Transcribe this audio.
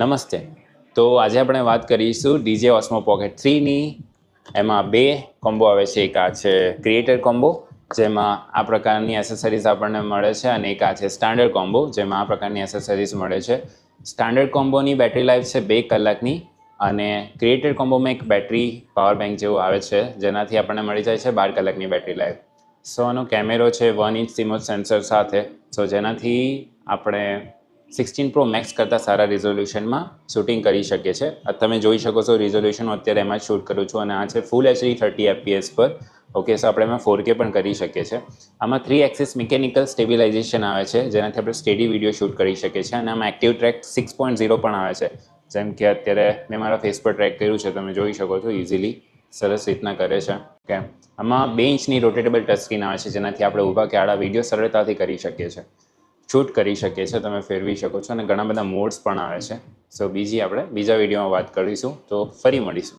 નમસ્તે. તો આજે આપણે વાત કરીશું ડીજે ઓસ્મો પોકેટ 3ની. એમાં બે કોમ્બો આવે છે. એક આ છે ક્રિએટર કોમ્બો, જેમાં આ પ્રકારની એસેસરીઝ આપણને મળે છે, અને એક આ છે સ્ટાન્ડર્ડ કોમ્બો, જેમાં આ પ્રકારની એસેસરીઝ મળે છે. સ્ટાન્ડર્ડ કોમ્બોની બેટરી લાઈફ છે 2 કલાકની, અને ક્રિએટર કોમ્બોમાં એક બેટરી પાવર બેંક જેવું આવે છે, જેનાથી આપણને મળી જાય છે 12 કલાકની બેટરી લાઈફ. સો આનો કેમેરો છે 1 ઇંચ CMOS સેન્સર સાથે, સો જેનાથી આપણે 16 Pro Max કરતાં સારા રિઝોલ્યુશનમાં શૂટિંગ કરી શકીએ છીએ. તમે જોઈ શકો છો રિઝોલ્યુશન અત્યારે એમાં જ શૂટ કરું છું, અને આ છે ફૂલ HD 30 FPS પર. ઓકે, સો આપણે એમાં 4K પણ કરી શકીએ છીએ. આમાં 3 એક્સિસ મિકેનિકલ સ્ટેબિલાઇઝેશન આવે છે, જેનાથી આપણે સ્ટેડી વિડીયો શૂટ કરી શકીએ છીએ. અને આમાં એક્ટિવ ટ્રેક 6.0 પણ આવે છે, જેમ કે અત્યારે મેં મારા ફેસ પર ટ્રેક કર્યું છે, તમે જોઈ શકો છો ઇઝીલી સરસ રીતના કરે છે. ઓકે, આમાં 2 ઇંચની રોટેટેબલ ટચ સ્ક્રીન આવે છે, જેનાથી આપણે ઊભા કે આડા વિડીયો સરળતાથી કરી શકીએ છીએ, શૂટ કરી શકીએ છીએ. તમે ફેરવી શકો છો, અને ઘણા બધા મોડ્સ પણ આવે છે. સો આપણે બીજા વિડીયોમાં વાત કરીશું. તો ફરી મળીશું.